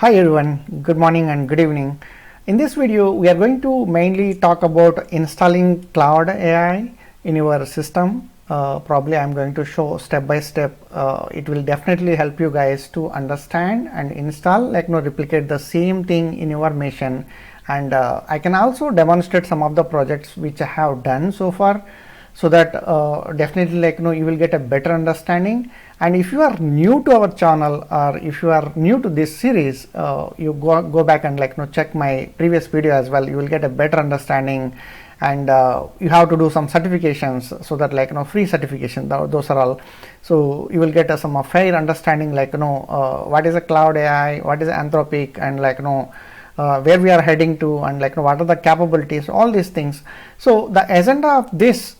Hi everyone, good morning and good evening. In this video, we are going to mainly talk about installing Claude AI in your system. Probably I'm going to show step by step. It will definitely help you guys to understand and install, replicate the same thing in your machine. And I can also demonstrate some of the projects which I have done so far, so that definitely you will get a better understanding. And if you are new to our channel or if you are new to this series, you go back and check my previous video as well. You will get a better understanding, and you have to do some certifications, so that free certification, those are all. So you will get some fair understanding, what is a Claude AI, what is Anthropic, and where we are heading to, and what are the capabilities, all these things. So the agenda of this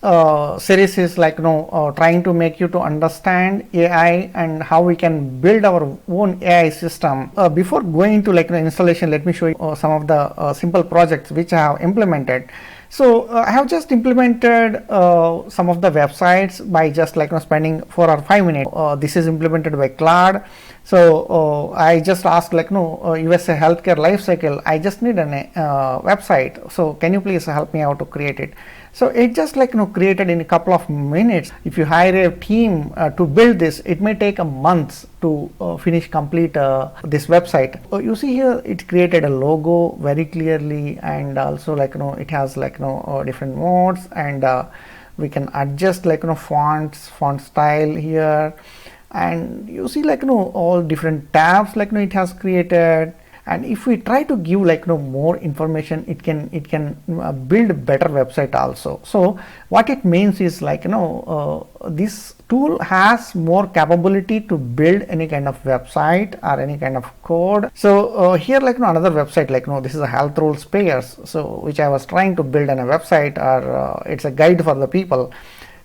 series is trying to make you to understand AI and how we can build our own AI system. Before going to installation, let me show you some of the simple projects which I have implemented. So I have just implemented some of the websites by just spending 4 or 5 minutes. This is implemented by Claude. So I just asked USA healthcare life cycle, I just need a website, so can you please help me out to create it. So it just created in a couple of minutes. If you hire a team to build this, it may take a month to complete this website. You see here it created a logo very clearly, and also it has different modes, and we can adjust font style here, and you see all different tabs it has created. And if we try to give more information, it can build a better website also. So what it means is this tool has more capability to build any kind of website or any kind of code. So here another website, this is a health rules payers, so which I was trying to build on a website, or it's a guide for the people.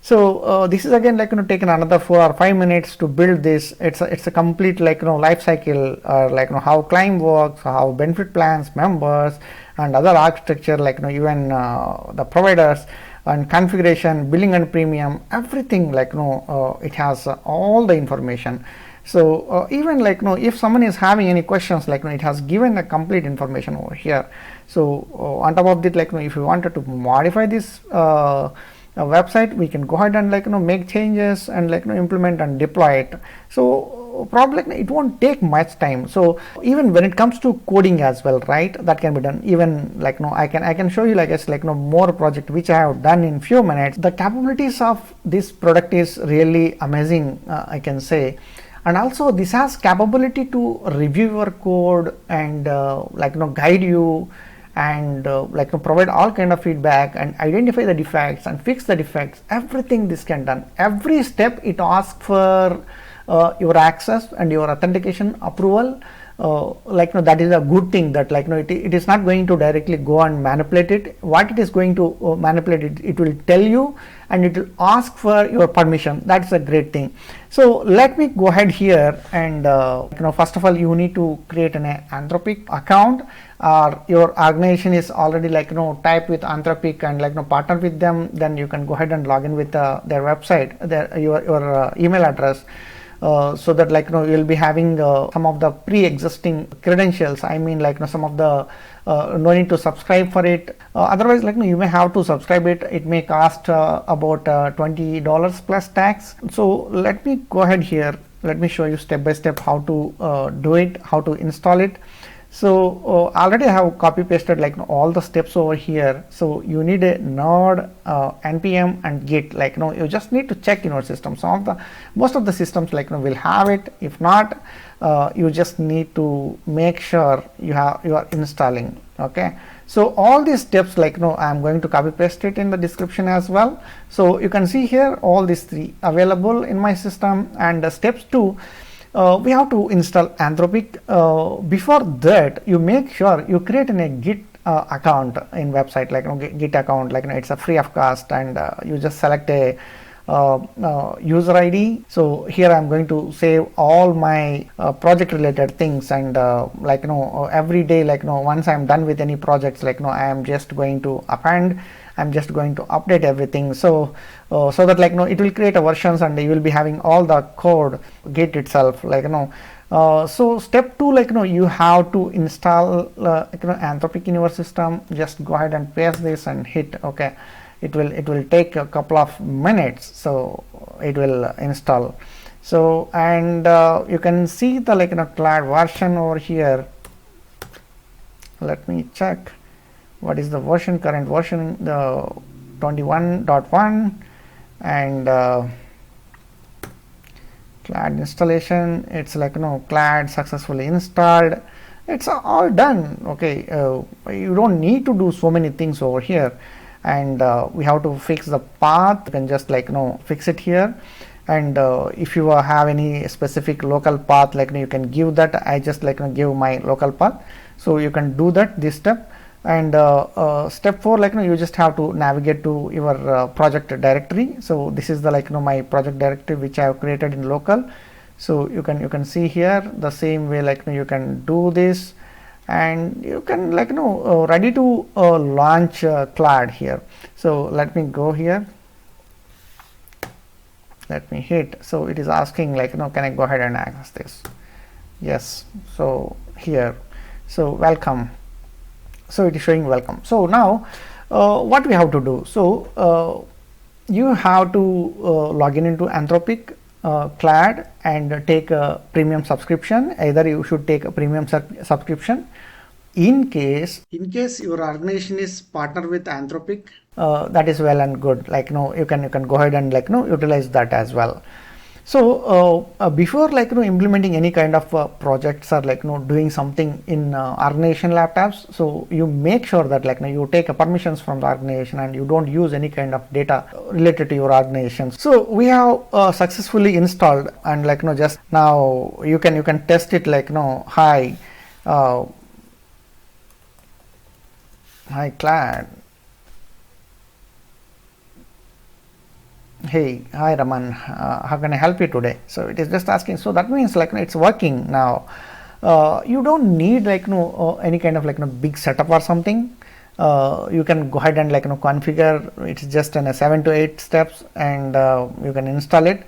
So this is again taken another 4 or 5 minutes to build this. It's a complete life cycle, or how claim works, how benefit plans, members, and other architecture, even the providers and configuration, billing and premium, everything it has all the information. So even if someone is having any questions, it has given the complete information over here. So on top of it, if you wanted to modify this website, we can go ahead and make changes and implement and deploy it. So probably it won't take much time. So even when it comes to coding as well, right, that can be done. Even I can show you more project which I have done in few minutes. The capabilities of this product is really amazing, I can say. And also this has capability to review your code and guide you, and provide all kind of feedback and identify the defects and fix the defects. Everything this can done. Every step it asks for your access and your authentication approval. That is a good thing, that it is not going to directly go and manipulate it. What it is going to manipulate it will tell you, and it will ask for your permission. That's a great thing. So let me go ahead here, and first of all you need to create an Anthropic account, or your organization is already type with Anthropic and partner with them, then you can go ahead and log in with their website, your email address. So that you will be having some of the pre-existing credentials. I mean some of the no need to subscribe for it. Otherwise you may have to subscribe it. It may cost about $20 plus tax. So let me go ahead here. Let me show you step by step how to do it, how to install it. So already I have copy pasted all the steps over here. So you need a node, npm and git. You just need to check in your system. Most of the systems will have it. If not, you just need to make sure you are installing. Okay, so all these steps I am going to copy paste it in the description as well. So you can see here all these 3 available in my system. And steps 2, we have to install Anthropic. Before that, you make sure you create a Git account in website, Git account, it's a free of cost, and you just select a user ID. So here I'm going to save all my project related things, and every day once I'm done with any projects, I am just going to append, I'm just going to update everything. So so that it will create a versions, and you will be having all the code Git itself, So step 2, like you have to install Anthropic in your system. Just go ahead and paste this and hit OK. It will take a couple of minutes, so it will install. So and you can see the Claude version over here. Let me check what is the version, current version, the 21.1, and Claude installation. It's Claude successfully installed. It's all done. Okay, you don't need to do so many things over here, and we have to fix the path. You can just fix it here, and if you have any specific local path, you can give that. I just give my local path, so you can do that this step. And step 4, you just have to navigate to your project directory. So this is the my project directory which I have created in local. So you can see here the same way you can do this, and you can ready to launch Claude here. So let me go here, let me hit. So it is asking can I go ahead and access this? Yes. So here, so welcome. So it is showing welcome. So now what we have to do? So you have to log in into Anthropic Claude and take a premium subscription. Either you should take a premium subscription. In case your organization is partner with Anthropic, that is well and good. You can go ahead and utilize that as well. So before implementing any kind of projects or doing something in organization laptops, so you make sure that you take permissions from the organization and you don't use any kind of data related to your organization. So we have successfully installed, and just now you can test it hi Claude. Hey, hi Raman, how can I help you today? So it is just asking. So that means it's working now. You don't need any kind of big setup or something. You can go ahead and configure. It's just in a 7 to 8 steps, and you can install it.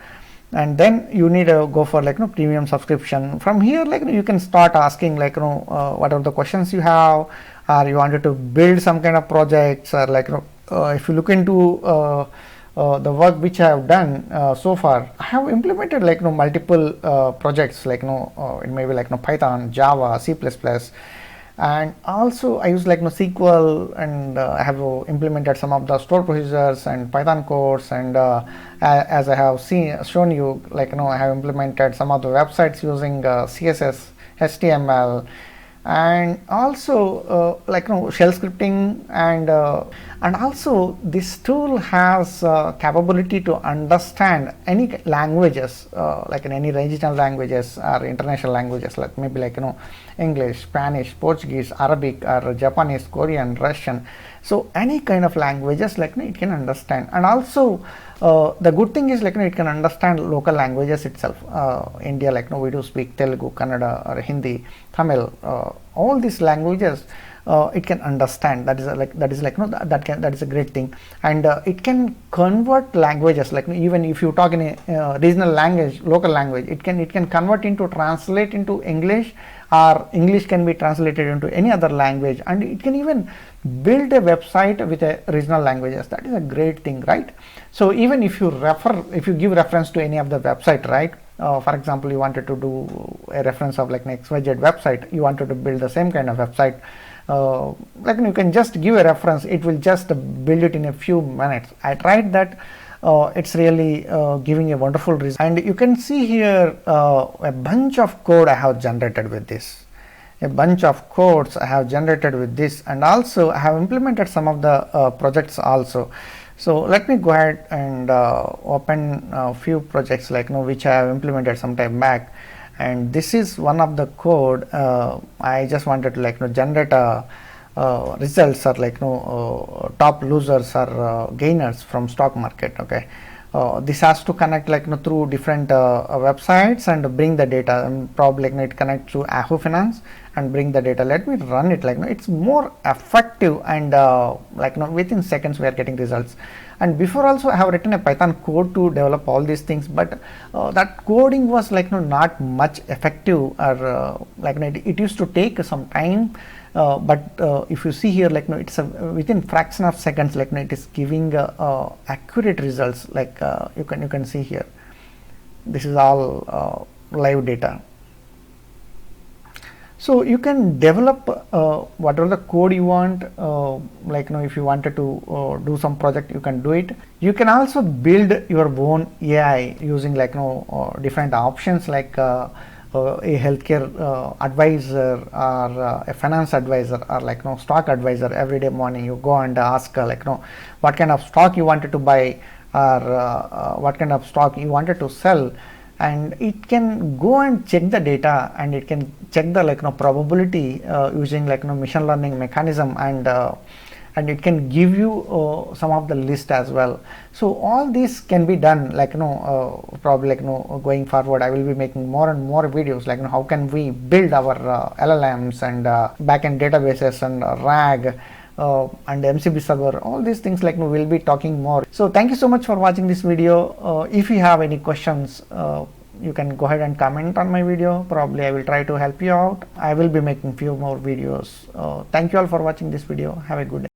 And then you need to go for premium subscription. From here you can start asking what are the questions you have, or you wanted to build some kind of projects, or if you look into the work which I have done so far, I have implemented multiple projects it may be Python, Java, C++, and also I use SQL, and I have implemented some of the store procedures and Python codes, and as I have shown you I have implemented some of the websites using CSS, HTML, and also shell scripting, and also this tool has capability to understand any languages, in any regional languages or international languages, maybe English, Spanish, Portuguese, Arabic, or Japanese, Korean, Russian. So any kind of languages it can understand. And also the good thing is it can understand local languages itself. India, we do speak Telugu, Kannada, or Hindi, Tamil, all these languages it can understand. That is a great thing. And it can convert languages, even if you talk in a regional language, local language, it can convert into, translate into English, or English can be translated into any other language, and it can even build a website with a regional languages. That is a great thing, right? So even if you give reference to any of the website, right? For example, you wanted to do a reference of an XYZ website, you wanted to build the same kind of website, you can just give a reference, it will just build it in a few minutes. I tried that. It's really giving a wonderful result, and you can see here a bunch of code I have generated with this. A bunch of codes I have generated with this, and also I have implemented some of the projects also. So let me go ahead and open a few projects which I have implemented some time back, and this is one of the code. I just wanted to generate a results, or top losers or gainers from stock market. Okay, this has to connect through different websites and bring the data, and probably it connect to Yahoo Finance and bring the data. Let me run it. It's more effective, and within seconds we are getting results. And before also I have written a Python code to develop all these things, but that coding was like not much effective, or it used to take some time. But if you see here, it's within fraction of seconds, it is giving accurate results. You can see here, this is all live data. So you can develop whatever the code you want. If you wanted to do some project, you can do it. You can also build your own AI using different options, like a healthcare advisor, or a finance advisor, or stock advisor. Every day morning you go and ask what kind of stock you wanted to buy, or what kind of stock you wanted to sell, and it can go and check the data, and it can check the probability using machine learning mechanism, and it can give you some of the list as well. So all this can be done, probably going forward I will be making more and more videos, how can we build our LLMs and backend databases and RAG and MCP server. All these things we'll be talking more. So thank you so much for watching this video. If you have any questions, you can go ahead and comment on my video. Probably I will try to help you out. I will be making few more videos. Thank you all for watching this video. Have a good day.